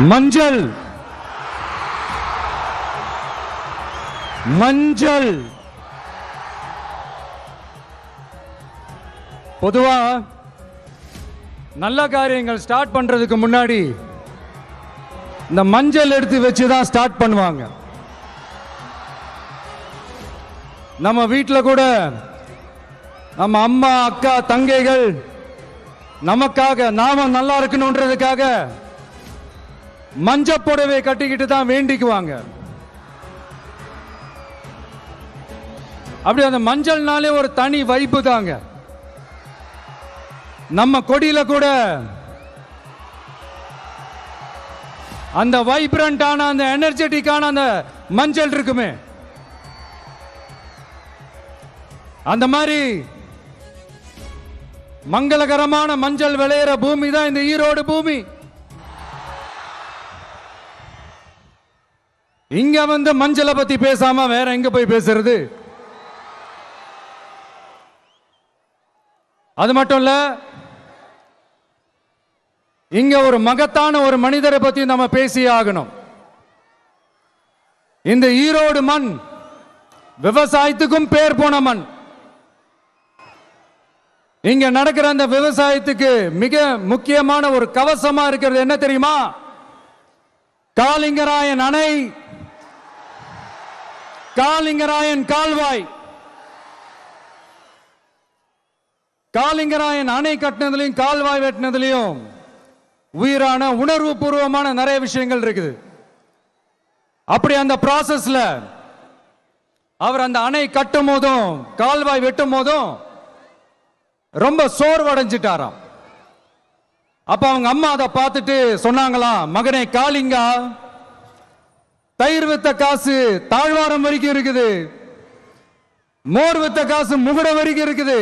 மஞ்சள் மஞ்சள் பொதுவா நல்ல காரியங்கள் ஸ்டார்ட் பண்றதுக்கு முன்னாடி இந்த மஞ்சள் எடுத்து வச்சுதான் ஸ்டார்ட் பண்ணுவாங்க. நம்ம வீட்டில் கூட நம்ம அம்மா அக்கா தங்கைகள் நமக்காக நாம நல்லா இருக்கணும்ன்றதுக்காக மஞ்சள் புடவை கட்டிக்கிட்டு தான் வேண்டிக்குவாங்க. அப்படி அந்த மஞ்சள்னாலே ஒரு தனி வைப்பு தாங்க. நம்ம கொடியில கூட அந்த வைப்ரண்டான அந்த எனர்ஜெட்டிக்கான அந்த மஞ்சள் இருக்குமே, அந்த மாதிரி மங்களகரமான மஞ்சள் விளையிற பூமி தான் இந்த ஈரோடு பூமி. இங்க வந்து மஞ்சளை பத்தி பேசாம வேற எங்க போய் பேசுறது? அது மட்டும் இல்ல, இங்க ஒரு மகத்தான ஒரு மனிதரை பத்தி நம்ம பேசி ஆகணும். இந்த ஈரோடு மண் விவசாயத்துக்கும் பேர் போன மண். இங்க நடக்கிற அந்த விவசாயத்துக்கு மிக முக்கியமான ஒரு கவசமா இருக்கிறது என்ன தெரியுமா? காலிங்கராயன் அணை, காலிங்கராயன் கால்வாய். காலிங்கராயன் அணை கட்டினதுலையும் கால்வாய் வெட்டினதுலையும் உயிரான உணர்வு பூர்வமான நிறைய விஷயங்கள் இருக்குது. அப்படி அந்த ப்ராசஸ்ல அவர் அந்த அணை கட்டும் போதும் கால்வாய் வெட்டும் போதும் ரொம்ப சோர்வடைஞ்சிட்டாராம். அப்ப அவங்க அம்மா அதை பார்த்துட்டு சொன்னாங்களாம், மகனே காளிங்கா, தயிர் வித்த காசு தாழ்வாரம் வரைக்கும் இருக்குது, மோர் வித்த காசு முகுட வரைக்கும் இருக்குது,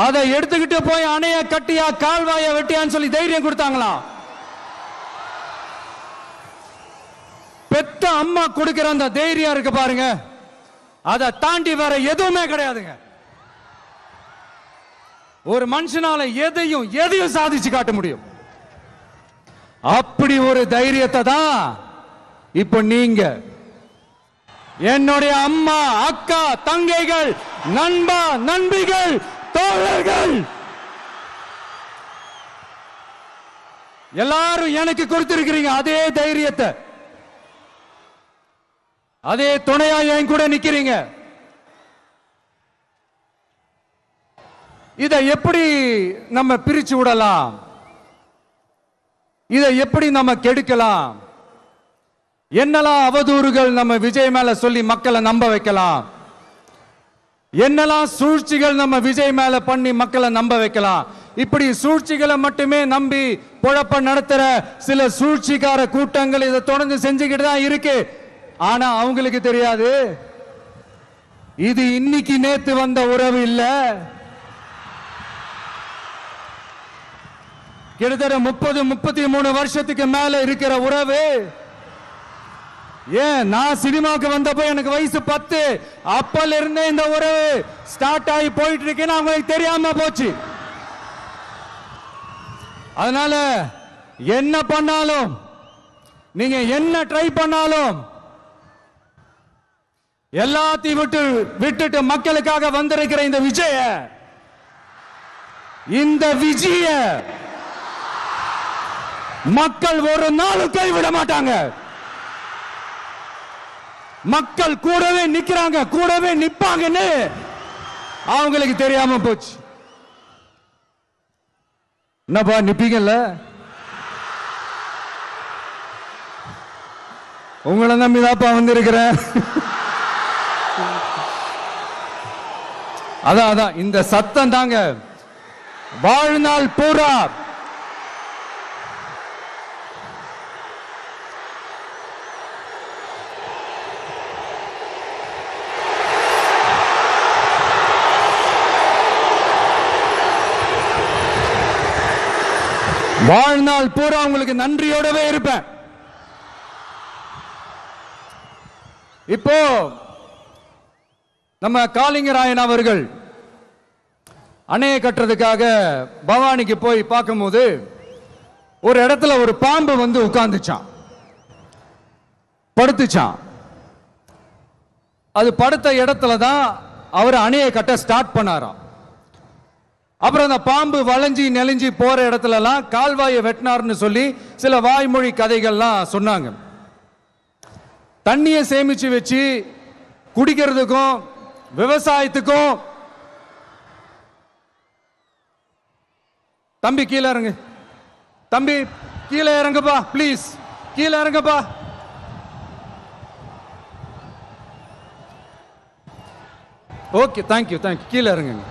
அதை எடுத்துக்கிட்டு போய் அணைய கட்டியா கால்வாய வெட்டியான்னு சொல்லி தைரியம் கொடுத்தாங்களாம். பெத்த அம்மா கொடுக்கிற அந்த தைரியம் இருக்கு பாருங்க, அதை தாண்டி வேற எதுவுமே கிடையாதுங்க. ஒரு மனுஷனால எதையும் சாதிச்சு காட்ட முடியும். அப்படி ஒரு தைரியத்தை தான் இப்ப நீங்க என்னுடைய அம்மா அக்கா தங்கைகள் நண்பா நண்பிகள் தோழர்கள் எல்லாரும் எனக்கு கொடுத்திருக்கிறீங்க. அதே தைரியத்தை, அதே துணையா என் கூட நிக்கிறீங்க. இதை எப்படி நம்ம பிரிச்சு விடலாம்? இதை எப்படி நம்ம கெடுக்கலாம்? என்னெல்லாம் அவதூறுகள் நம்ம விஜய் மேல சொல்லி மக்களை நம்ப வைக்கலாம்? என்னெல்லாம் சூழ்ச்சிகள் நம்ம விஜய் மேல பண்ணி மக்களை நம்ப வைக்கலாம்? இப்படி சூழ்ச்சிகளை மட்டுமே நம்பி பொழப்ப நடத்துற சில சூழ்ச்சிக்கார கூட்டங்கள் இதை தொடர்ந்து செஞ்சுக்கிட்டு தான் இருக்கு. ஆனா அவங்களுக்கு தெரியாது, இது இன்னைக்கு நேத்து வந்த உறவு இல்ல. கிட்டத்தட்ட 30-33 வருஷத்துக்கு மேல இருக்கிற உறவு. ஏன் நான் சினிமாக்கு வந்தப்போ எனக்கு வயசு 10, அப்பல இருந்தே இந்த உறவு ஸ்டார்ட் ஆகி போயிட்டு இருக்கேன்னு அவங்களுக்கு தெரியாம போச்சு. அதனால என்ன பண்ணாலும், நீங்க என்ன ட்ரை பண்ணாலும், எல்லாத்தையும் விட்டுட்டு மக்களுக்காக வந்திருக்கிற இந்த விஜய மக்கள் ஒரு நாளும் கைவிட மாட்டாங்க. மக்கள் கூடவே நிக்கிறாங்க, கூடவே நிப்பாங்கன்னு அவங்களுக்கு தெரியாம போச்சு. என்னப்பா நிப்பீங்கல்ல? உங்களை நம்பிதாப்பா வந்திருக்கிறேன். அதான் இந்த சத்தம் தாங்க வாழ்நாள் பூரா உங்களுக்கு நன்றியோடவே இருப்பேன். இப்போ நம்ம காளிங்கராயன் அவர்கள் அணையை கட்டுறதுக்காக பவானிக்கு போய் பார்க்கும்போது ஒரு இடத்துல ஒரு பாம்பு வந்து உட்கார்ந்துச்சான், படுத்துச்சான். அது படுத்த இடத்துல தான் அவர் அணையை கட்ட ஸ்டார்ட் பண்ணாராம். அப்புறம் அந்த பாம்பு வளைஞ்சி நெளிஞ்சி போற இடத்துல எல்லாம் கால்வாயை வெட்டினார்னு சொல்லி சில வாய்மொழி கதைகள்லாம் சொன்னாங்க. தண்ணியை சேமிச்சு வச்சு குடிக்கிறதுக்கும் விவசாயத்துக்கும். தம்பி கீழே இறங்கு, தம்பி கீழே இறங்குப்பா, பிளீஸ் கீழே இறங்குப்பா. Okay, thank you thank you. கீழே இறங்குங்க,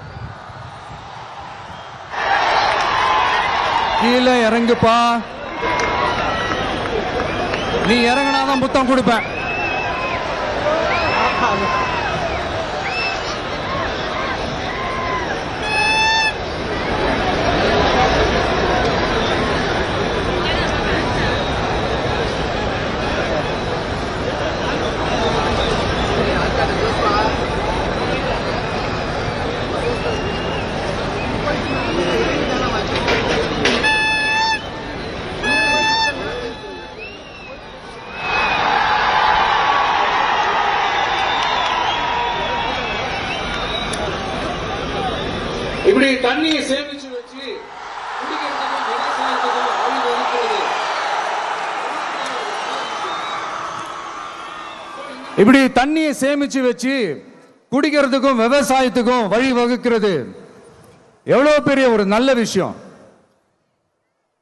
கீழே இறங்குப்பா. நீ இறங்கினாதான் புத்தம் கொடுப்பேன். இப்படி தண்ணியை சேமிச்சு வச்சு இப்படி தண்ணியை சேமிச்சு வச்சு குடிக்கிறதுக்கும் விவசாயத்துக்கும் வழி வகுக்கிறது எவ்வளவு பெரிய ஒரு நல்ல விஷயம்.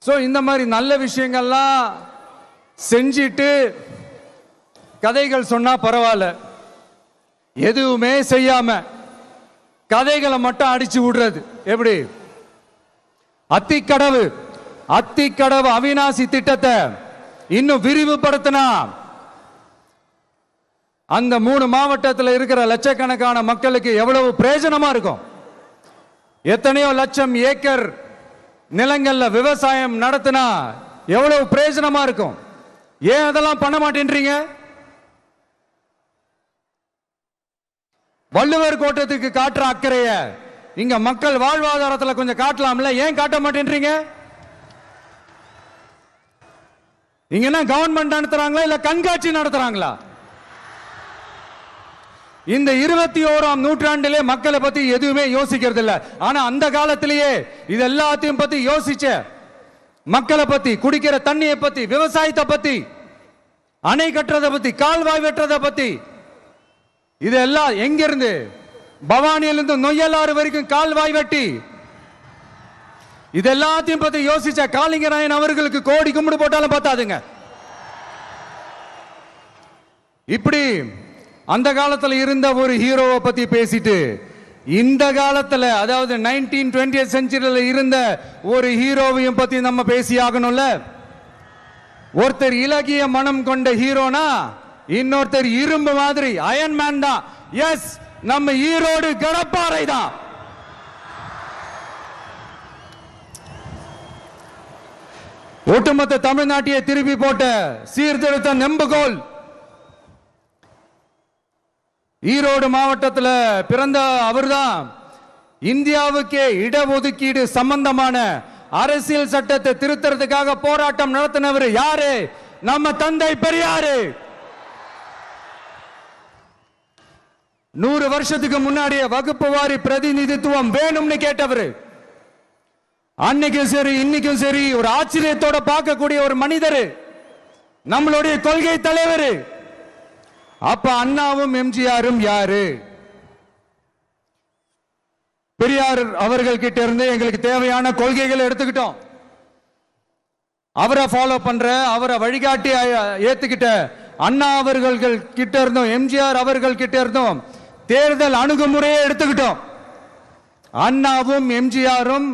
சோ இந்த மாதிரி நல்ல விஷயங்கள்லாம் செஞ்சிட்டு கதைகள் சொன்னா பரவாயில்ல, எதுவுமே செய்யாம கதைகளை மட்டும் அடிச்சு விடுறது எப்படி? அத்திக்கடவு அவிநாசி திட்டத்தை இன்னும் விரிவுபடுத்தினா அந்த 3 மாவட்டத்தில் இருக்கிற லட்சக்கணக்கான மக்களுக்கு எவ்வளவு பிரயோஜனமா இருக்கும். எத்தனையோ லட்சம் ஏக்கர் நிலங்கள்ல விவசாயம் நடத்தினா எவ்வளவு பிரயோஜனமா இருக்கும். ஏன் அதெல்லாம் பண்ண மாட்டேன்றீங்க? வள்ளுவர் கோட்டத்துக்கு காட்டுற அக்கறைய இங்க மக்கள் வாழ்வாதாரத்தில் கொஞ்சம் காட்டலாம்ல, ஏன் காட்ட மாட்டேன்றீங்க? இங்க என்ன கவர்மெண்ட் நடத்துறாங்களா இல்ல கண்காட்சி நடத்துறாங்களா? இந்த 21ஆம் நூற்றாண்டிலே மக்களை பத்தி எதுவுமே யோசிக்கிறது இல்ல. ஆனா அந்த காலத்திலேயே இது எல்லாத்தையும் பத்தி யோசிச்ச மக்களை பத்தி, குடிக்கிற தண்ணியை பத்தி, விவசாயத்தை பத்தி, அணை கட்டுறதை பத்தி, கால்வாய் வெட்டுறதை பத்தி, இதெல்லாம் எங்கிருந்து? பவானியிலிருந்து நொய்யலாறு வரைக்கும் கால்வாய் வெட்டி இது எல்லாத்தையும் பத்தி யோசிச்ச காளிங்கராயன் அவர்களுக்கு கோடி கும்பிடு போட்டாலும் பார்த்தாதுங்க. இப்படி அந்த காலத்துல இருந்த ஒரு ஹீரோவை பத்தி பேசிட்டு இந்த காலத்துல, அதாவது 1920th செஞ்சுரியில இருந்த ஒரு ஹீரோவையும் பத்தி நம்ம பேசி ஆகணும்ல. ஒருத்தர் இலகிய மனம் கொண்ட ஹீரோனா இன்னொருத்தர் இரும்பு மாதிரி அயன் மேன் தான். எஸ், நம்ம ஈரோடு கடப்பாறை தான். ஒட்டுமொத்த தமிழ்நாட்டையே திருப்பி போட்ட சீர்திருத்த நெம்புகோல். ஈரோடு மாவட்டத்தில் பிறந்த அவர்தான் இந்தியாவுக்கே இடஒதுக்கீடு சம்பந்தமான அரசியல் சட்டத்தை திருத்தறதுக்காக போராட்டம் நடத்தினவர் யாரு? நம்ம தந்தை பெரியாரு. 100 வருஷத்துக்கு முன்னாடியே வகுப்பு வாரி பிரதிநிதித்துவம் வேணும்னு கேட்டவர். அன்னைக்கும் சரி இன்னைக்கும் சரி ஒரு ஆச்சரியத்தோட பார்க்கக்கூடிய ஒரு மனிதர், நம்மளுடைய கொள்கை தலைவர். அப்ப அண்ணாவும் எம்ஜிஆரும் யாரு? பெரியார் அவர்கள் கிட்ட இருந்து எங்களுக்கு தேவையான கொள்கைகளை எடுத்துக்கிட்டோம். அவரை ஃபாலோ பண்ற, அவரை வழிகாட்டி ஏத்துக்கிட்ட அண்ணா அவர்கள் கிட்ட இருந்தோம், எம்ஜிஆர் அவர்கள் கிட்ட இருந்தோம் தேர்தல் அணுகுமுறையை எடுத்துக்கிட்டோம். அண்ணாவும் எம்ஜிஆரும்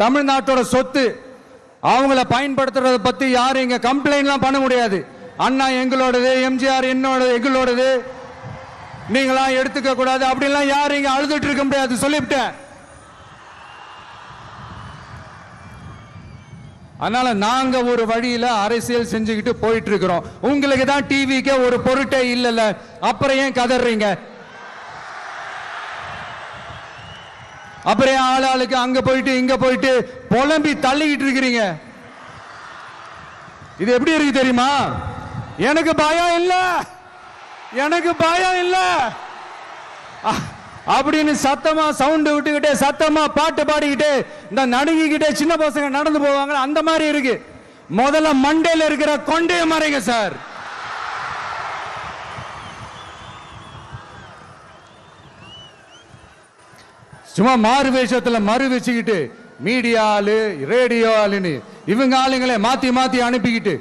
தமிழ்நாட்டோட சொத்து. அவங்கள பயன்படுத்துறத பத்தி யாரும் இங்க கம்ப்ளைண்ட்லாம் பண்ண முடியாது. அண்ணா எங்களோடது, எம்ஜிஆர் எங்களோடது, நீங்களா எடுத்துக்க கூடாது அப்படிலாம் யாரும் இங்க அழுதுட்டு இருக்க முடியாது, சொல்லிவிட்டேன். அதனால நாங்க ஒரு வழியில அரசியல் செஞ்சுக்கிட்டு போயிட்டு இருக்கிறோம். உங்களுக்கு தான் டிவிக்கு ஒரு பொருட்டே இல்லைல்ல, அப்புறம் ஏன் கதறீங்க? அப்புறம் ஆளுக்கு அங்க போயிட்டு இங்க போயிட்டு புலம்பி தள்ளிக்கிட்டு இருக்கிறீங்க. இது எப்படி இருக்கு தெரியுமா? எனக்கு பயம் இல்ல, எனக்கு பயம் இல்ல அப்படின்னு சத்தமா சவுண்ட் விட்டுக்கிட்டே சத்தமா பாட்டு பாடிக்கிட்டே இந்த நடுங்கிக்கிட்டே சின்ன பசங்க நடந்து போவாங்க. அந்த மாதிரி இருக்கு. முதல்ல மண்டையில இருக்கிற கொண்டைய மறைங்க சார். சும்மா மாறு வேஷத்துல மறு வச்சுக்கிட்டு மீடியா ஆளு ரேடியோ ஆளுன்னு இவங்க ஆளுங்களே மாத்தி மாத்தி அனுப்பிக்கிட்டு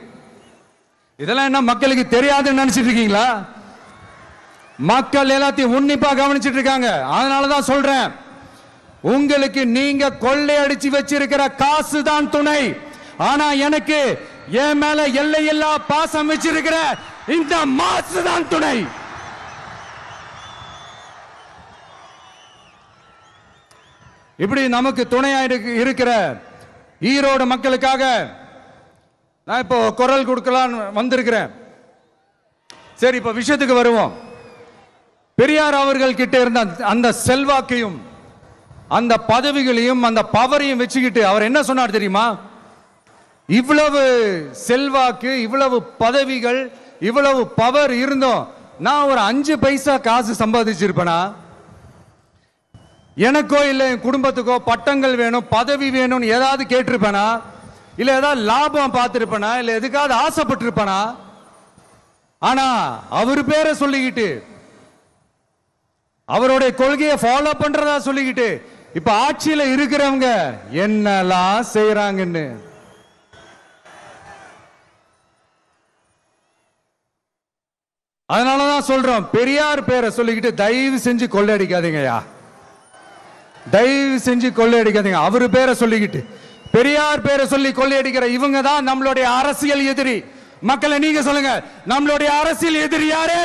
இதெல்லாம் என்ன மக்களுக்கு தெரியாதுன்னு நினைச்சிட்டு இருக்கீங்களா? மக்கள் எல்லாத்தையும் உன்னிப்பா கவனிச்சிட்டு இருக்காங்க. அதனாலதான் சொல்றேன், உங்களுக்கு நீங்க கொள்ளையடிச்சு வச்சிருக்கிற காசு தான் துணை. ஆனா எனக்கு என் மேல எல்லையில்லா பாசம் வச்சிருக்கிற இந்த மாசு தான் துணை. இப்படி நமக்கு துணையா இருக்கிற ஈரோடு மக்களுக்காக நான் இப்போ குரல் கொடுக்கலாம் வந்திருக்கிறேன். சரி, இப்ப விஷயத்துக்கு வருவோம். பெரியார் அவர்கள் கிட்ட இருந்த அந்த செல்வாக்கையும் அந்த பதவிகளையும் அந்த பவரையும் வச்சுக்கிட்டு அவர் என்ன சொன்னார் தெரியுமா? இவ்வளவு செல்வாக்கு, இவ்வளவு பதவிகள், இவ்வளவு பவர் இருந்தோம் நான் ஒரு 5 பைசா காசு சம்பாதிச்சிருப்பேனா? எனக்கோ இல்ல என் குடும்பத்துக்கோ பட்டங்கள் வேணும், பதவி வேணும்னு ஏதாவது கேட்டிருப்பேனா? இல்ல ஏதாவது லாபம் பார்த்திருப்பேனா? இல்ல எதுக்காவது ஆசைப்பட்டிருப்பேனா? ஆனா அவர் பேரை சொல்லிக்கிட்டு அவருடைய கொள்கையை ஃபாலோ பண்றதா சொல்லிக்கிட்டு இப்ப ஆட்சியில இருக்கிறவங்க என்னெல்லாம் செய்யறாங்கன்னு அதனாலதான் சொல்றோம், பெரியார் பேரை சொல்லிக்கிட்டு தயவு செஞ்சு கொள்ளையடிக்காதீங்கயா, தயவு செஞ்சு கொள்ளையடிக்காதீங்க. அவரு பேரை சொல்லிக்கிட்டு பெரியார் பேரை சொல்லி கொள்ளையடிக்கிற இவங்க தான் நம்மளுடைய அரசியல் எதிரி. மக்களை நீங்க சொல்லுங்க, நம்மளுடைய அரசியல் எதிரி யாரு?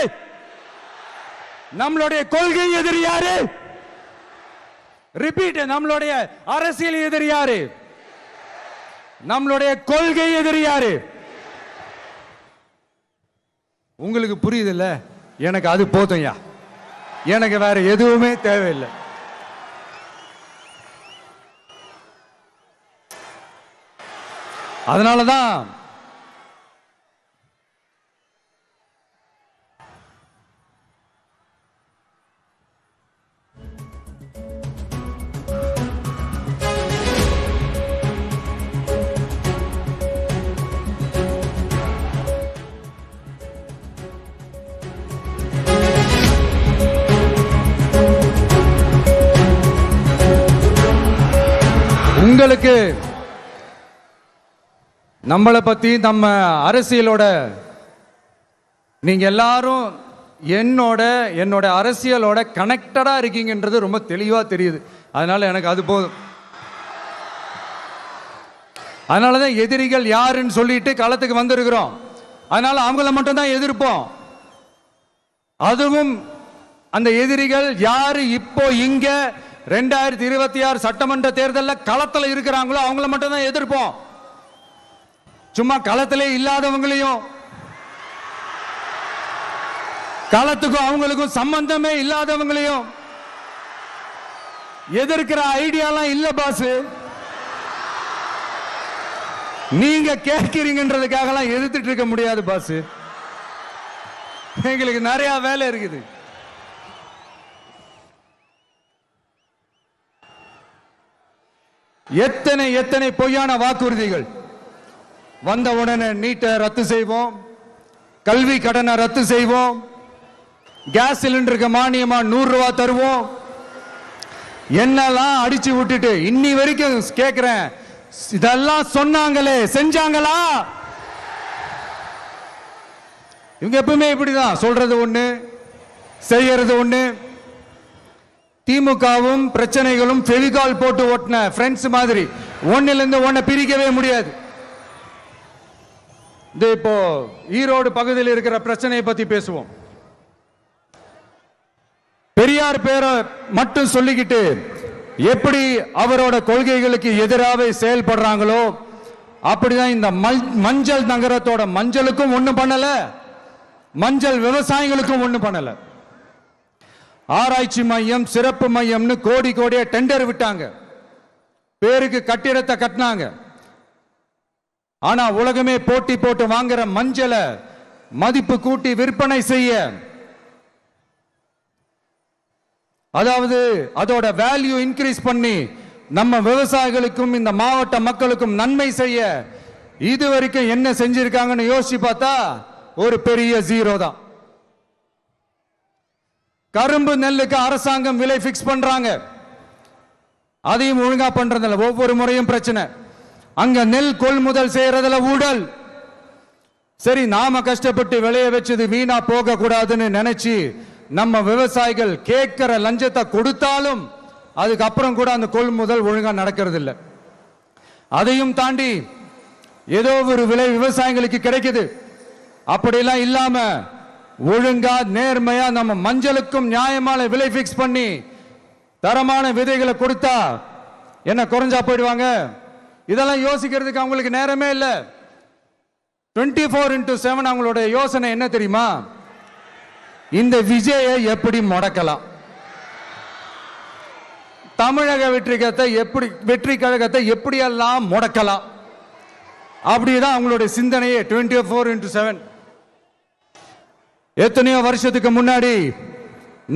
நம்மளுடைய கொள்கை எதிரி யாரு? ரிப்பீட், நம்மளுடைய அரசியல் எதிரி யாரு? நம்மளுடைய கொள்கை எதிரி யாரு? உங்களுக்கு புரியுது இல்ல? எனக்கு அது போதும்யா, எனக்கு வேற எதுவுமே தேவையில்லை. அதனாலதான் உங்களுக்கு நம்மளை பத்தி நம்ம அரசியலோட நீங்க எல்லாரும் என்னோட அரசியலோட கனெக்டடா இருக்கீங்கன்றது ரொம்ப தெளிவா தெரியுது. அதனால எனக்கு அது போதும். அதனாலதான் எதிரிகள் யாருன்னு சொல்லிட்டு களத்துக்கு வந்திருக்கிறோம். அதனால அவங்கள மட்டும் தான் எதிர்ப்போம். அதுவும் அந்த எதிரிகள் யாரு இப்போ இங்க 2026 சட்டமன்ற தேர்தலில் களத்தில் இருக்கிறாங்களோ அவங்கள மட்டும் தான் எதிர்ப்போம். சும்மா களத்திலே இல்லாதவங்களையும், களத்துக்கும் அவங்களுக்கும் சம்பந்தமே இல்லாதவங்களையும் எதிர்க்கிற ஐடியாலாம் இல்ல பாஸ். நீங்க கேட்கிறீங்கன்றதுக்காக எதிர்த்துட்டு இருக்க முடியாது பாஸ். எங்களுக்கு நிறைய வேலை இருக்குது. எத்தனை பொய்யான வாக்குறுதிகள். வந்த உடனே நீட்டை ரத்து செய்வோம், கல்வி கடனை ரத்து செய்வோம், கேஸ் சிலிண்டருக்கு மானியமா 100 ரூபாய் தருவோம், என்னெல்லாம் அடிச்சு விட்டுட்டு இன்னி வரைக்கும் கேட்கிறேன், இதெல்லாம் சொன்னாங்களே செஞ்சாங்களா? இவங்க எப்பவுமே இப்படிதான், சொல்றது ஒண்ணு செய்யறது ஒண்ணு. திமுகவும் பிரச்சனைகளும் ஃபெவிகால் போட்டு ஓட்டின ஃப்ரெண்ட்ஸ் மாதிரி ஒன்னில இருந்து ஒன்ன பிரிக்கவே முடியாது. இப்போ ஈரோடு பகுதியில் இருக்கிற பிரச்சனையை பத்தி பேசுவோம். பெரியார் பேரை மட்டும் சொல்லிக்கிட்டு எப்படி அவரோட கொள்கைகளுக்கு எதிராக செயல்படுறாங்களோ அப்படிதான் இந்த மஞ்சள் நகரத்தோட மஞ்சளுக்கும் ஒண்ணும் பண்ணல, மஞ்சள் விவசாயிகளுக்கும் ஒண்ணும் பண்ணல. ஆராய்ச்சி மையம், சிறப்பு மையம்னு கோடியா டெண்டர் விட்டாங்க, பேருக்கு கட்டிடத்தை கட்டினாங்க. ஆனா உலகமே போட்டி போட்டு வாங்குற மஞ்சளை மதிப்பு கூட்டி விற்பனை செய்ய, அதாவது அதோட வேல்யூ இன்க்ரீஸ் பண்ணி நம்ம விவசாயிகளுக்கும் இந்த மாவட்ட மக்களுக்கும் நன்மை செய்ய இதுவரைக்கும் என்ன செஞ்சிருக்காங்கன்னு யோசிச்சு பார்த்தா ஒரு பெரிய ஜீரோ தான். கரும்பு நெல்லுக்கு அரசாங்கம் விலை பிக்ஸ் பண்றாங்க, அதையும் ஒழுங்கா பண்றதில்ல. ஒவ்வொரு முறையும் பிரச்சனை. அங்க நெல் கொள்முதல் செய்யறதுல ஊழல். சரி, நாம கஷ்டப்பட்டு விளைய வச்சது வீணா போக கூடாதுன்னு நினைச்சு நம்ம விவசாயிகள் கேட்கிற லஞ்சத்தை கொடுத்தாலும் அதுக்கப்புறம் கூட அந்த கொள்முதல் ஒழுங்கா நடக்கிறது இல்லை. அதையும் தாண்டி ஏதோ ஒரு விலை விவசாயிகளுக்கு கிடைக்குது. அப்படிலாம் இல்லாம ஒழுங்கா நேர்மையா நம்ம மஞ்சளுக்கும் நியாயமான விலை பிக்ஸ் பண்ணி தரமான விதைகளை கொடுத்தா என்ன குறைஞ்சா போயிடுவாங்க? இதெல்லாம் யோசிக்கிறதுக்கு அவங்களுக்கு நேரமே இல்லை. 24x7 அவங்களோட யோசனை என்ன தெரியுமா? இந்த விஜயை எப்படி முடக்கலாம், தமிழக வெற்றி கழகத்தை எப்படியெல்லாம் முடக்கலாம், அப்படிதான் அவங்களுடைய சிந்தனையே 24x7. எத்தனையோ வருஷத்துக்கு முன்னாடி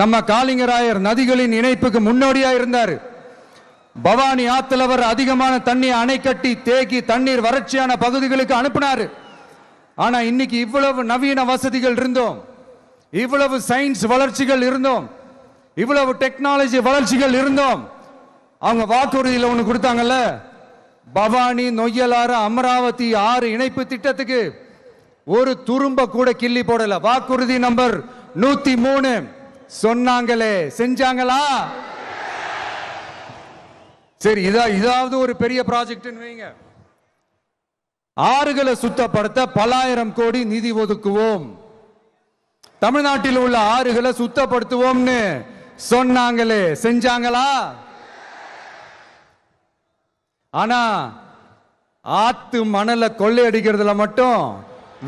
நம்ம காளிங்கராயர் நதிகளின் இணைப்புக்கு முன்னோடியா இருந்தார். பவானி ஆத்துல வர அதிகமான தண்ணீர் அணை கட்டி தேக்கி தண்ணீர் வறட்சியான பகுதிகளுக்கு அனுப்பினார். ஆனா இன்னைக்கு இவ்வளவு நவீன வசதிகள் இருந்தோம், இவ்வளவு சயின்ஸ் வளர்ச்சிகள் இருந்தோம், இவ்வளவு டெக்னாலஜி வளர்ச்சிகள் இருந்தோம், அவங்க வாக்குறுதியில் ஒன்று கொடுத்தாங்கல்ல, பவானி நொய்யலாறு அமராவதி 6 இணைப்பு திட்டத்துக்கு ஒரு துரும்ப கூட கிள்ளி போடல. வாக்குறுதி நம்பர் 103 சொன்னாங்களே, செஞ்சாங்களா? சரி, இதாவது ஒரு பெரிய ப்ராஜெக்ட் வைங்க. ஆறுகளை சுத்தப்படுத்த பல ஆயிரம் கோடி நிதி ஒதுக்குவோம், தமிழ்நாட்டில் உள்ள ஆறுகளை சுத்தப்படுத்துவோம்னு சொன்னாங்களே, செஞ்சாங்களா? ஆனா ஆத்து மணலை கொள்ளையடிக்கிறதுல மட்டும்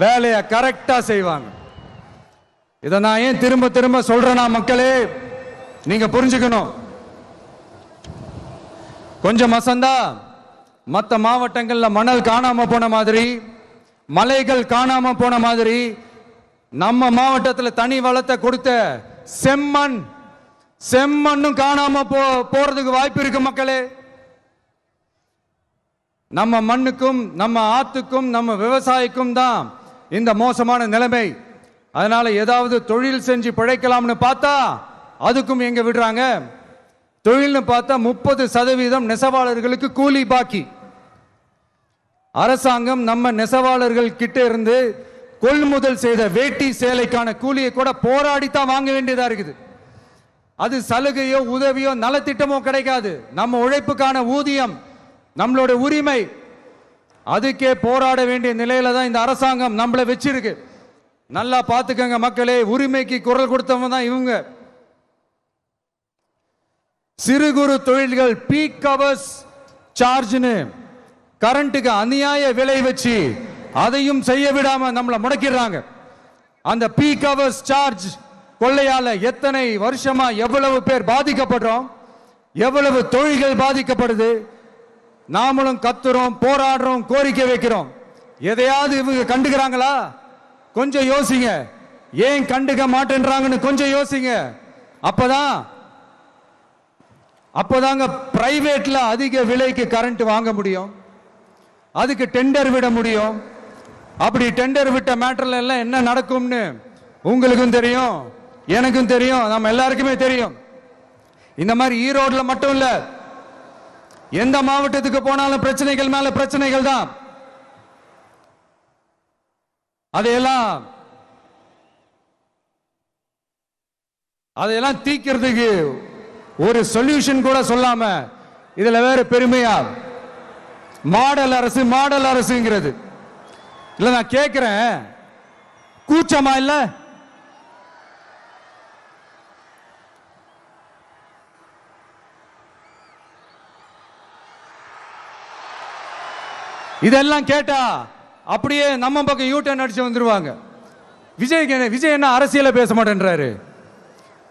வேலையை கரெக்டா செய்வாங்க. இதை நான் ஏன் திரும்ப திரும்ப சொல்றேன்னா, மக்களே நீங்க புரிஞ்சுக்கணும். கொஞ்சம் மசந்தா மற்ற மாவட்டங்கள்ல மணல் காணாம போன மாதிரி, மலைகள் காணாம போன மாதிரி, நம்ம மாவட்டத்தில் தனி வளத்தை கொடுத்த செம்மண்ணும் காணாம போறதுக்கு வாய்ப்பு இருக்கு மக்களே. நம்ம மண்ணுக்கும் நம்ம ஆத்துக்கும் நம்ம விவசாயிக்கும் தான் இந்த மோசமான நிலைமை. அதனால ஏதாவது தொழில் செஞ்சு பிழைக்கலாம்னு பார்த்தா அதுக்கும் எங்க விடுறாங்க? தொழில்னு பார்த்தா 30% நெசவாளர்களுக்கு கூலி பாக்கி. அரசாங்கம் நம்ம நெசவாளர்கள் கிட்ட இருந்து கொள்முதல் செய்த வேட்டி சேலைக்கான கூலியை கூட போராடித்தான் வாங்க வேண்டியதா இருக்குது. அது சலுகையோ உதவியோ நலத்திட்டமோ கிடைக்காது. நம்ம உழைப்புக்கான ஊதியம், நம்மளோட உரிமை, அதுக்கே போராட வேண்டிய நிலையில தான் இந்த அரசாங்கம் நம்மளை வச்சிருக்கு. நல்லா பார்த்துக்கங்க மக்களே, உரிமைக்கு குரல் கொடுத்தவங்க தான் இவங்க. சிறு குறு தொழில்கள் பீக் ஹவர்ஸ் சார்ஜ்னு கரண்ட்டுக்கு அநியாய விலை வச்சு அதையும் செய்ய விடாம நம்மளை முடக்கிடுறாங்க. அந்த பீக் ஹவர்ஸ் சார்ஜ் கொள்ளையால எத்தனை வருஷமா எவ்வளவு பேர் பாதிக்கப்படுறோம், எவ்வளவு தொழில்கள் பாதிக்கப்படுது. நாமளும் கத்துறோம், போராடுறோம், கோரிக்கை வைக்கிறோம். எதையாவது இவங்க கண்டுக்கிறாங்களா? கொஞ்சம் யோசிங்க. ஏன் கண்டுக்க மாட்டேன்றாங்கன்னு கொஞ்சம் யோசிங்க. அப்பதாங்க பிரைவேட்ல அதிக விலைக்கு கரண்ட் வாங்க முடியும், அதுக்கு டெண்டர் விட முடியும். அப்படி டெண்டர் விட்ட மேட்டர்ல எல்லாம் என்ன நடக்கும்னு உங்களுக்கும் தெரியும், எனக்கும் தெரியும், நம்ம எல்லாருக்குமே தெரியும். இந்த மாதிரி ஈரோடுல மட்டும் இல்ல, எந்த மாவட்டத்துக்கு போனாலும் பிரச்சனைகள் மேல பிரச்சனைகள் தான். அதையெல்லாம் தீக்கிறதுக்கு ஒரு சொல்யூஷன் கூட சொல்லாம இதுல வேற பெருமையா மாடல் அரசுங்கிறது இல்ல. நான் கேட்கிறேன், கூச்சமா இல்ல? இதெல்லாம் கேட்டா அப்படியே நம்ம பக்கம் யூட்டர்ன் அடிச்சு வந்துருவாங்க. விஜய் என்ன அரசியல பேச மாட்டேன்றாரு,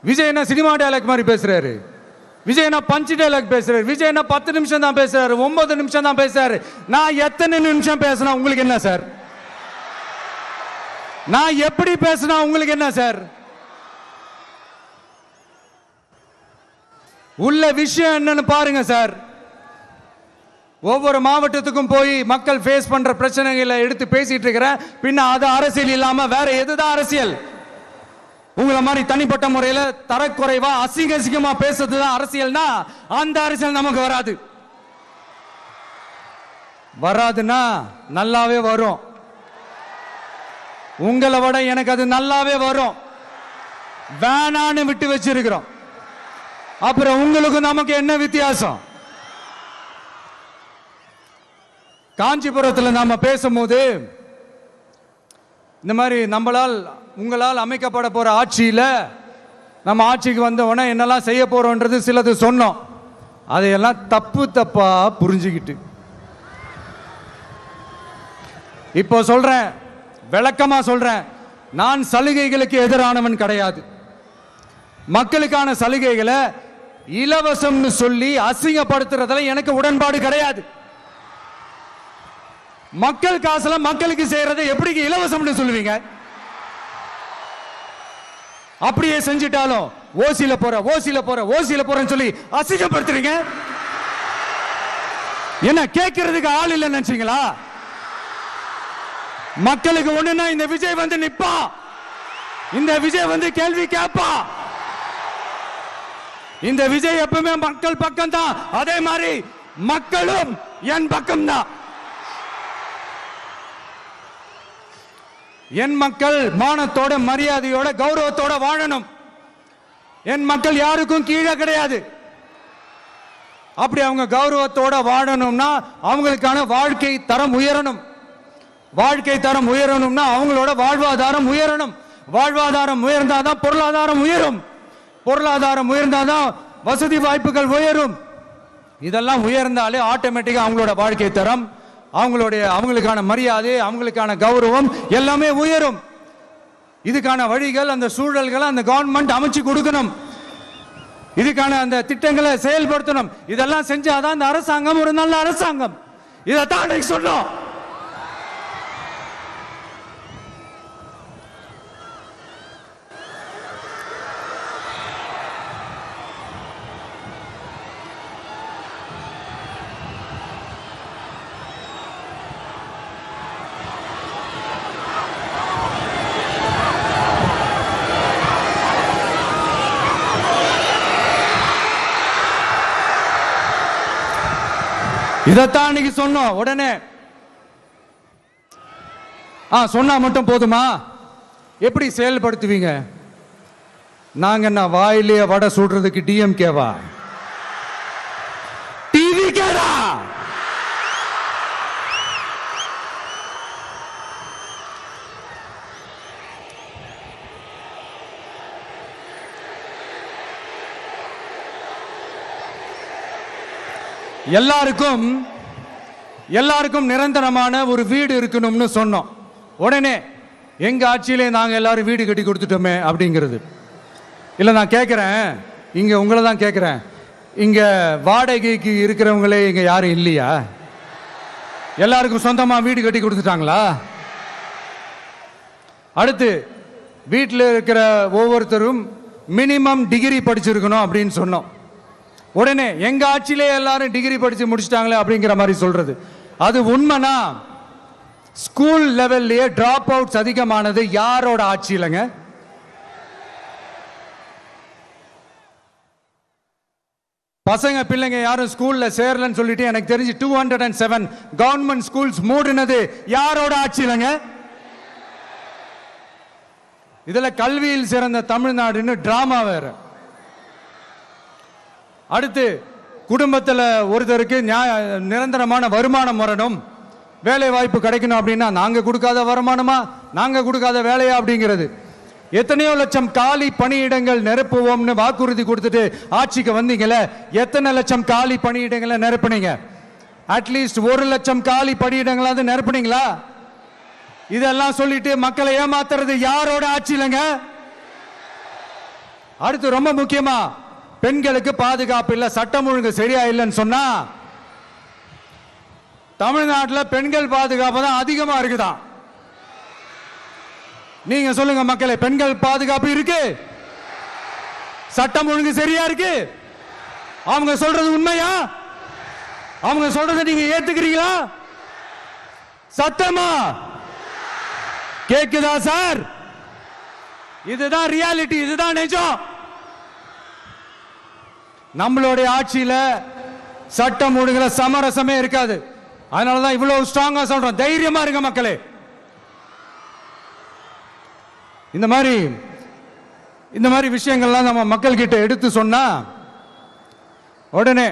விஜய் என்ன சினிமா டயலாக் மாதிரி பேசுறாரு. விஜய் பஞ்ச் டைலாக் பேசுறாரு, விஜய் 10 நிமிஷம் தான் பேசுறாரு, 9 நிமிஷம் தான் பேசுறாரு. நான் எத்தனை நிமிஷம் பேசினா உங்களுக்கு என்ன சார்? நான் எப்படி பேசினா உங்களுக்கு என்ன சார்? உள்ள விஷயம் என்னன்னு பாருங்க சார். ஒவ்வொரு மாவட்டத்துக்கும் போய் மக்கள் ஃபேஸ் பண்ற பிரச்சனைகளை எடுத்து பேசிட்டு இருக்கிறேன். பின்ன அது அரசியல் இல்லாம வேற எதுதான் அரசியல்? உங்களை மாதிரி தனிப்பட்ட முறையில் தரக்குறைவா அசிங்க அசிங்கமா பேசுறதுதான் அரசியல்னா அந்த அரசியல் நமக்கு வராது. வராதுன்னா நல்லாவே வரும். உங்களை விட எனக்கு அது நல்லாவே வரும். வேணான்னு விட்டு வச்சிருக்கிறோம். அப்புறம் உங்களுக்கு நமக்கு என்ன வித்தியாசம்? காஞ்சிபுரத்தில் நாம பேசும்போது இந்த மாதிரி உங்களால் அமைக்கப்பட போற ஆட்சியில நம்ம ஆட்சிக்கு வந்த உடனே என்னெல்லாம் செய்ய போறோம்ன்றது சிலது சொன்னோம். அதையெல்லாம் தப்பா புரிஞ்சுக்கிட்டு இப்போ சொல்றேன், விளக்கமா சொல்றேன். நான் சலுகைகளுக்கு எதிரானவன் கிடையாது. மக்களுக்கான சலுகைகளை இலவசம்னு சொல்லி அசிங்கப்படுத்துறதுல எனக்கு உடன்பாடு கிடையாது. மக்கள் காசுல மக்களுக்கு செய்யறதை எப்படி இலவசம்னு சொல்லுவீங்க? அப்படியே செஞ்சிட்டாலும் ஓசில போறேன்னு சொல்லி அசிங்கப்படுத்துறீங்க. என்ன கேட்கறதுக்கு ஆள் இல்லைன்னு நினைச்சீங்களா? மக்களுக்கு ஒண்ணுன்னா இந்த விஜய் நிப்பா, இந்த விஜய் கேள்வி கேட்பா. இந்த விஜய் எப்பவுமே மக்கள் பக்கம் தான். அதே மாதிரி மக்களும் என் பக்கம் தான். என் மக்கள் மானத்தோட மரியாதையோட கௌரவத்தோட வாழணும். என் மக்கள் யாருக்கும் கீழே கிடையாது. அப்படி அவங்க கௌரவத்தோட வாழணும்னா அவங்களுக்கான வாழ்க்கை தரம் உயரணும். வாழ்க்கை தரம் உயரணும்னா அவங்களோட வாழ்வாதாரம் உயரணும். வாழ்வாதாரம் உயர்ந்தாதான் பொருளாதாரம் உயரும். பொருளாதாரம் உயர்ந்தாதான் வசதி வாய்ப்புகள் உயரும். இதெல்லாம் உயர்ந்தாலே ஆட்டோமேட்டிக்கா அவங்களோட வாழ்க்கை தரம், அவங்களுக்கான மரியாதை, அவங்களுக்கான கௌரவம் எல்லாமே உயரும். இதுக்கான வழிகள், அந்த சூழல்களை அந்த கவர்மெண்ட் அமைச்சு கொடுக்கணும். இதுக்கான அந்த திட்டங்களை செயல்படுத்தணும். இதெல்லாம் செஞ்சாதான் அந்த அரசாங்கம் ஒரு நல்ல அரசாங்கம். இதைத்தான் சொன்னோம். இதைத்தான் அன்னைக்கு சொன்னோம். உடனே சொன்னா மட்டும் போதுமா? எப்படி செயல்படுத்துவீங்க? நாங்க என்ன வாயிலேயே வடை சுடுறதுக்கு டிஎம்கேவா? டிவிகேடா? எல்லாருக்கும் நிரந்தரமான ஒரு வீடு இருக்கணும்னு சொன்னோம். உடனே எங்க ஆட்சியிலே நாங்க எல்லாரும் வீடு கட்டி கொடுத்துட்டோமே அப்படிங்கிறது இல்ல. நான் கேட்கிறேன், இங்க உங்களை தான் கேட்கிறேன், இங்க வாடகைக்கு இருக்கிறவங்களே இங்க யாரும் இல்லையா? எல்லாருக்கும் சொந்தமா வீடு கட்டி கொடுத்துட்டாங்களா? அடுத்து வீட்டில் இருக்கிற ஒவ்வொருத்தரும் மினிமம் டிகிரி படிச்சிருக்கணும் அப்படின்னு சொன்னோம். உடனே எங்க ஆட்சியிலே எல்லாரும் டிகிரி படிச்சு முடிச்சிட்டாங்களே அப்படிங்கிற மாதிரி சொல்றது அது உண்மைனா? ஸ்கூல் லெவல்லையே டிராப் அவுட்ஸ் அதிகமானது யாரோட ஆட்சியிலங்க? பசங்க பிள்ளைங்க யாரும் ஸ்கூல்ல சேரலன்னு சொல்லிட்டு எனக்கு தெரிஞ்சு 207 கவர்மெண்ட் ஸ்கூல்ஸ் மூடினது யாரோட ஆட்சியிலங்க? இதுல கல்வியில் சிறந்த தமிழ்நாடுன்னு டிராமா வேற. அடுத்து குடும்பத்தில் ஒருத்தருக்கு நிரந்தரமான வருமானம் வரணும், வேலை வாய்ப்பு கிடைக்கணும் அப்படின்னா நாங்க கொடுக்காத வருமானமா, நாங்க கொடுக்காத வேலையா அப்படிங்கிறது. எத்தனையோ லட்சம் காலி பணியிடங்கள் நிரப்புவோம்னு வாக்குறுதி கொடுத்துட்டு ஆட்சிக்கு வந்தீங்கல்ல, எத்தனை லட்சம் காலி பணியிடங்களை நிரப்புனீங்க? அட்லீஸ்ட் 1 லட்சம் காலி பணியிடங்களாவது நிரப்புனீங்களா? இதெல்லாம் சொல்லிட்டு மக்களை ஏமாத்துறது யாரோட ஆட்சியிலங்க? அடுத்து ரொம்ப முக்கியமா பெண்களுக்கு பாதுகாப்பு இல்லை, சட்டம் ஒழுங்கு சரியா இல்லைன்னு சொன்னா தமிழ்நாட்டில் பெண்கள் பாதுகாப்பு தான் அதிகமா இருக்குதான். நீங்க சொல்லுங்க மக்களே, பெண்கள் பாதுகாப்பு இருக்கு, சட்டம் ஒழுங்கு சரியா இருக்கு? அவங்க சொல்றது உண்மையா? அவங்க சொல்றதை நீங்க ஏத்துக்கிறீங்களா? சத்தமா கேக்குதா சார்? இதுதான் ரியாலிட்டி, இதுதான் நிஜம். நம்மளுடைய ஆட்சியில சட்டம் ஒழுங்குல சமரசமே இருக்காது. அதனாலதான் இவ்வளவு ஸ்ட்ராங்கா சொல்றோம், தைரியமா இருங்க மக்களே. இந்த மாதிரி விஷயங்கள்லாம் நம்ம மக்கள் கிட்ட எடுத்து சொன்னா உடனே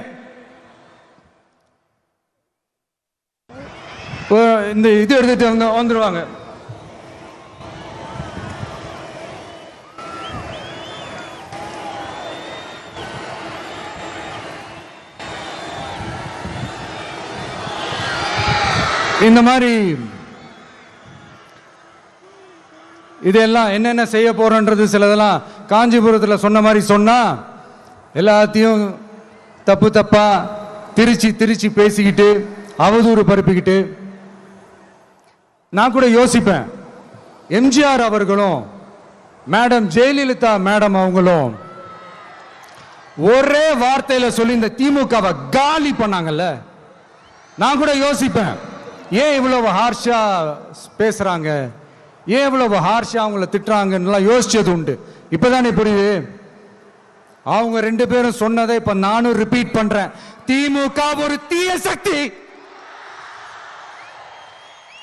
இந்த இது எடுத்துட்டு வந்துருவாங்க. இந்த மாதிரி இதெல்லாம் என்னென்ன செய்ய போறோன்றது சிலதெல்லாம் காஞ்சிபுரத்தில் சொன்ன மாதிரி சொன்னா எல்லாத்தையும் தப்பா திருச்சி பேசிக்கிட்டு அவதூறு பரப்பிக்கிட்டு. நான் கூட யோசிப்பேன், எம்ஜிஆர் அவர்களும் மேடம் ஜெயலலிதா மேடம் அவங்களும் ஒரே வார்த்தையில சொல்லி இந்த திமுகவை காலி பண்ணாங்கல்ல. நான் கூட யோசிப்பேன், ஏன் இவ்வளவு ஹார்ஷா பேசுறாங்க, ஏன் இவ்வளவு ஹார்ஷா அவங்கள திட்டுறாங்கன்னு யோசிச்சது உண்டு. இப்பதானே புரியுது. அவங்க ரெண்டு பேரும் சொன்னதை இப்ப நானும் ரிப்பீட் பண்றேன். திமுக ஒரு தீய சக்தி,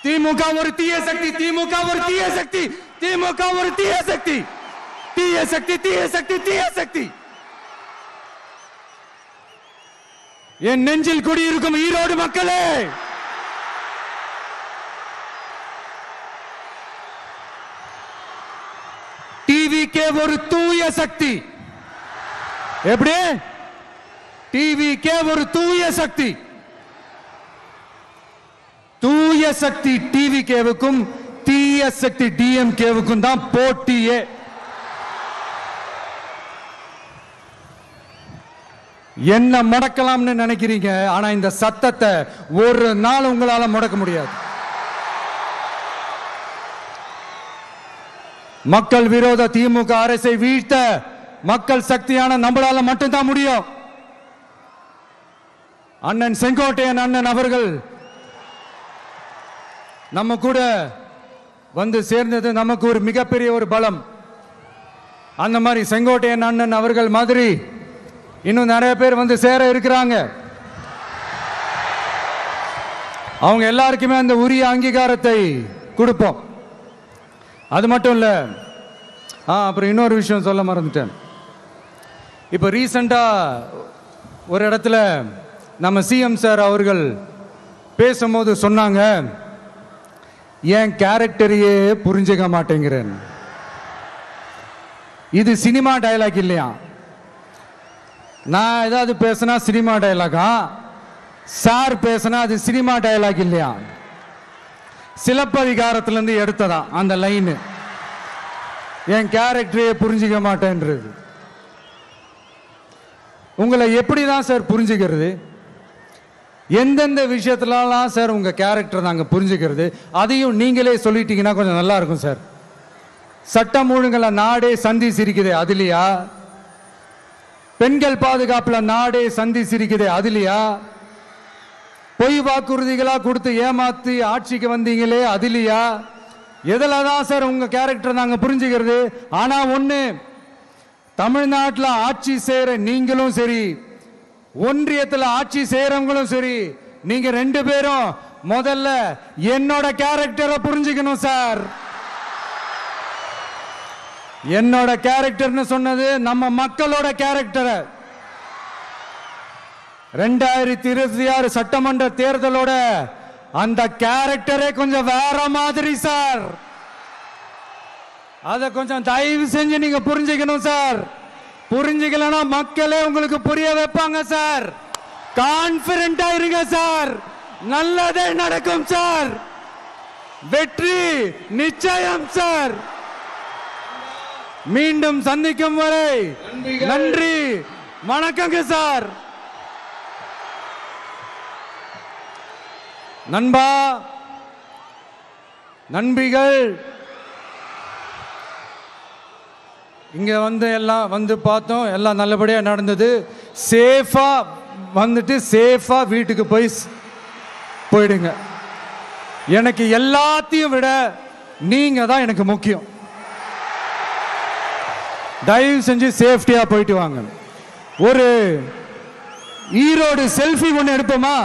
திமுக ஒரு தீய சக்தி, திமுக ஒரு தீய சக்தி, திமுக ஒரு தீய சக்தி, தீய சக்தி, தீய சக்தி, தீய சக்தி. என் நெஞ்சில் குடியிருக்கும் ஈரோடு மக்களே, டிவிகே ஒரு தூய சக்தி. எப்படி? டிவிகே ஒரு தூய சக்தி. தூய சக்தி டிவிகேவுக்கும் தீய சக்தி டிஎம்கேவுக்கும் தான் போட்டியே. என்ன முடக்கலாம்னு நினைக்கிறீங்க, ஆனா இந்த சத்தத்தை ஒரு நாள் உங்களால முடக்க முடியாது. மக்கள் விரோத திமுக அரசை வீழ்த்த மக்கள் சக்தியான நம்மளால மட்டும்தான் முடியும். அண்ணன் செங்கோட்டையன் அண்ணன் அவர்கள் நம்ம கூட வந்து சேர்ந்தது நமக்கு ஒரு மிகப்பெரிய ஒரு பலம். அந்த மாதிரி செங்கோட்டையன் அண்ணன் அவர்கள் மாதிரி இன்னும் நிறைய பேர் வந்து சேர இருக்கிறாங்க. அவங்க எல்லாருக்குமே அந்த உரிய அங்கீகாரத்தை கொடுப்போம். அது மட்டும் இல்ல, அப்புறம் இன்னொரு விஷயம் சொல்ல மறந்துட்டேன். இப்போ ரீசண்டா ஒரு இடத்துல நம்ம சிஎம் சார் அவர்கள் பேசும்போது சொன்னாங்க, என் கேரக்டரையே புரிஞ்சுக்க மாட்டேங்கிறேன். இது சினிமா டயலாக் இல்லையா? நான் ஏதாவது பேசினா சினிமா டயலாகா? சார் பேசினா அது சினிமா டயலாக் இல்லையா? சிலப்பதிகாரத்திலிருந்து எடுத்ததா அந்த லைன். என் கேரக்டரையே புரிஞ்சுக்க மாட்டேன்றது. உங்களை எப்படிதான் சார் புரிஞ்சுக்கிறது? எந்தெந்த விஷயத்துலலாம் சார் உங்க கேரக்டர் நாங்க புரிஞ்சுக்கிறது? அதையும் நீங்களே சொல்லிட்டீங்கன்னா கொஞ்சம் நல்லா இருக்கும் சார். சட்டம் ஒழுங்குல நாடே சந்தி சிரிக்குது, அதுலயா? பெண்கள் பாதுகாப்புல நாடே சந்தி சிரிக்குது, அதுலயா? பொய் வாக்குறுதிகளா கொடுத்து ஏமாத்தி ஆட்சிக்கு வந்தீங்களே, அதுலயா? எதுலதான் சார் உங்க கேரக்டர் நாங்க புரிஞ்சுக்கிறது? ஆனா ஒண்ணு, தமிழ்நாட்டில் ஆட்சி செய்யற நீங்களும் சரி, ஒன்றியத்தில் ஆட்சி செய்யறவங்களும் சரி, நீங்க ரெண்டு பேரும் முதல்ல என்னோட கேரக்டரை புரிஞ்சுக்கணும் சார். என்னோட கேரக்டர்னு சொன்னது நம்ம மக்களோட கேரக்டரை. 2026 சட்டமன்ற தேர்தலோட அந்த கேரக்டரே கொஞ்சம் வேற மாதிரி சார். அதை கொஞ்சம் தயவு செஞ்சு நீங்க புரிஞ்சுக்கணும் சார். புரிஞ்சுக்கலன்னா மக்களே உங்களுக்கு புரிய வைப்பாங்க சார். கான்பிடென்டா இருங்க சார், நல்லதே நடக்கும் சார். வெற்றி நிச்சயம் சார். மீண்டும் சந்திக்கும் வரை நன்றி, வணக்கங்க சார். நண்பா, நண்பிகள், இங்க எல்லாம் பார்த்தோம், எல்லாம் நல்லபடியா நடந்தது. சேஃபா வந்துட்டு சேஃபா வீட்டுக்கு போயிடுங்க. எனக்கு எல்லாத்தையும் விட நீங்க தான் எனக்கு முக்கியம். தயவு செஞ்சு சேஃப்டியா போயிட்டு வாங்க. ஒரு ஈரோடு செல்ஃபி ஒன்று எடுப்போமா?